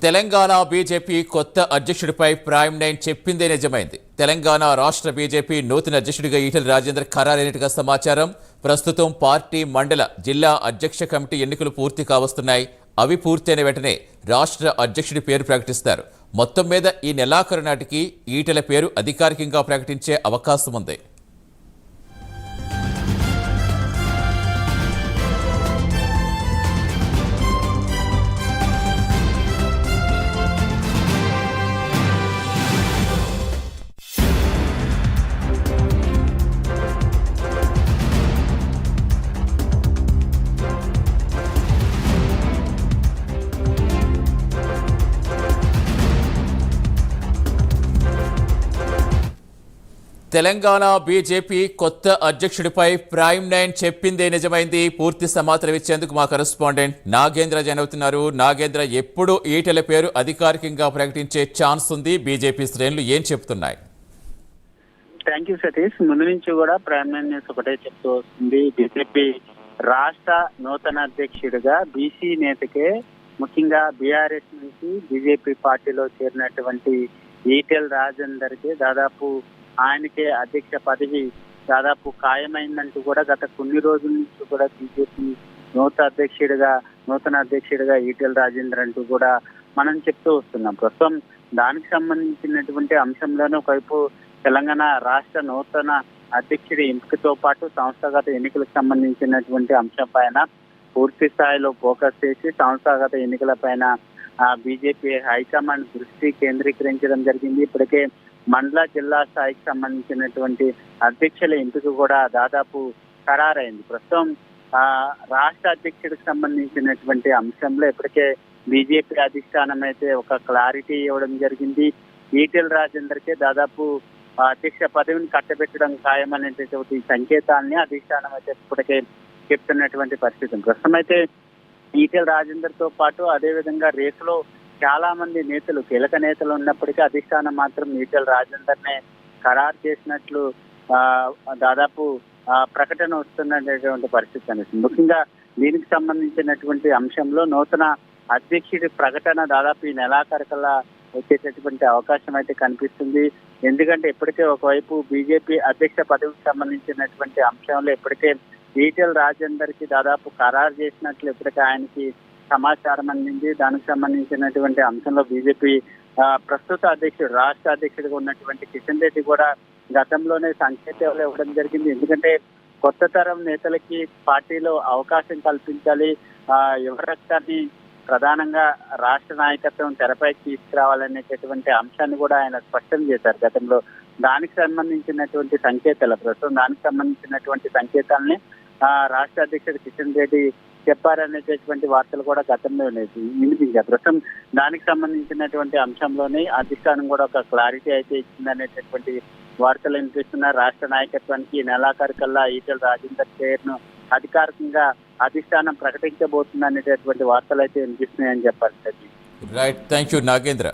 Telangana BJP కొత్త అధ్యక్షుడిపై prime nine చెప్పిందే నిజమైంది. తెలంగాణ రాష్ట్ర బీజేపీ నూతన అధ్యక్షుడిగా ఈటెల రాజేందర్ ఖరారైనట్టుగా సమాచారం. ప్రస్తుతం పార్టీ మండల జిల్లా అధ్యక్ష కమిటీ ఎన్నికలు పూర్తి కావస్తున్నాయి. అవి పూర్తయిన వెంటనే రాష్ట్ర అధ్యక్షుడి పేరు ప్రకటిస్తారు. మొత్తం మీద ఈ నెలాఖరు నాటికి ఈటెల పేరు అధికారికంగా ప్రకటించే అవకాశం ఉంది. తెలంగాణ బీజేపీ కొత్త అధ్యక్షుడిపై ప్రైమ్ నైన్ చెప్పిందే నిజమైంది. పూర్తి సమాచారం ఇచ్చేందుకు మా కరెస్పాండెంట్ నాగేంద్ర జాయిన్ అవుతున్నారు. నాగేంద్ర, ఎప్పుడు ఈటెల పేరు అధికారికంగా ప్రకటించే ఛాన్స్ ఉంది? బీజేపీ శ్రేణులు ఏం చెప్తున్నాయి? Thank you Satish. ముందు నుంచి కూడా ప్రైమ్ నైన్ న్యూస్ ఒకటే చెప్తూ వస్తుంది. బీజేపీ రాష్ట్ర నూతన అధ్యక్షుడిగా బీసీ నేతకే, ముఖ్యంగా బీఆర్ఎస్ నుంచి బీజేపీ పార్టీలో చేరినటువంటి ఈటెల రాజేందర్ కి దాదాపు ఆయనకే అధ్యక్ష పదవి దాదాపు ఖాయమైందంటూ కూడా గత కొన్ని రోజుల నుంచి కూడా బీజేపీ నూతన అధ్యక్షుడిగా ఈటెల రాజేందర్ అంటూ కూడా మనం చెప్తూ వస్తున్నాం. ప్రస్తుతం దానికి సంబంధించినటువంటి అంశంలోనే ఒకవైపు తెలంగాణ రాష్ట్ర నూతన అధ్యక్షుడి ఎంపికతో పాటు సంస్థాగత ఎన్నికలకు సంబంధించినటువంటి అంశం పైన పూర్తి స్థాయిలో ఫోకస్ చేసి సంస్థాగత ఎన్నికల పైన బీజేపీ హైకమాండ్ దృష్టి కేంద్రీకరించడం జరిగింది. ఇప్పటికే మండల జిల్లా స్థాయికి సంబంధించినటువంటి అధ్యక్షుల ఎంపిక కూడా దాదాపు ఖరారైంది. ప్రస్తుతం రాష్ట్ర అధ్యక్షుడికి సంబంధించినటువంటి అంశంలో ఇప్పటికే బీజేపీ అధిష్టానం అయితే ఒక క్లారిటీ ఇవ్వడం జరిగింది. ఈటెల రాజేందర్ కే దాదాపు అధ్యక్ష పదవిని కట్టబెట్టడం ఖాయమనేటటువంటి సంకేతాలని అధిష్టానం అయితే ఇప్పటికే చెప్తున్నటువంటి పరిస్థితి. ప్రస్తుతం అయితే ఈటెల రాజేందర్ తో పాటు అదేవిధంగా రేసులో చాలా మంది నేతలు, కీలక నేతలు ఉన్నప్పటికీ అధిష్టానం మాత్రం ఈటెల రాజేందర్ నే ఖరారు చేసినట్లు దాదాపు ప్రకటన వస్తున్నటువంటి పరిస్థితి అనిపిస్తుంది. ముఖ్యంగా దీనికి సంబంధించినటువంటి అంశంలో నూతన అధ్యక్షుడి ప్రకటన దాదాపు ఈ నెలాఖరుకల్లా వచ్చేటటువంటి అవకాశం అయితే కనిపిస్తుంది. ఎందుకంటే ఇప్పటికే ఒకవైపు బీజేపీ అధ్యక్ష పదవికి సంబంధించినటువంటి అంశంలో ఇప్పటికే ఈటెల రాజేందర్ కి దాదాపు ఖరారు చేసినట్లు ఇప్పటికే ఆయనకి సమాచారం అందింది. దానికి సంబంధించినటువంటి అంశంలో బీజేపీ ప్రస్తుత అధ్యక్షుడు, రాష్ట్ర అధ్యక్షుడిగా ఉన్నటువంటి కిషన్ రెడ్డి కూడా గతంలోనే సంకేతాలు ఇవ్వడం జరిగింది. ఎందుకంటే కొత్త తరం నేతలకి పార్టీలో అవకాశం కల్పించాలి, యువ రక్తాన్ని ప్రధానంగా రాష్ట్ర నాయకత్వం తెరపైకి తీసుకురావాలనేటటువంటి అంశాన్ని కూడా ఆయన స్పష్టం చేశారు గతంలో. దానికి సంబంధించినటువంటి ప్రస్తుతం దానికి సంబంధించినటువంటి సంకేతాలని రాష్ట్ర అధ్యక్షుడు కిషన్ రెడ్డి చెప్పారనేటటువంటి వార్తలు కూడా గతంలో వినిపించారు. ప్రస్తుతం దానికి సంబంధించినటువంటి అంశంలోనే అధిష్టానం కూడా ఒక క్లారిటీ అయితే ఇచ్చిందనేటటువంటి వార్తలు వినిపిస్తున్నారు. రాష్ట్ర నాయకత్వానికి ఈ నెలాఖరు కల్లా ఈటెల రాజేందర్ పేరును అధికారికంగా అధిష్టానం ప్రకటించబోతుంది అనేటటువంటి వార్తలు అయితే వినిపిస్తున్నాయని చెప్పాలి. Right, thank you Nagendra.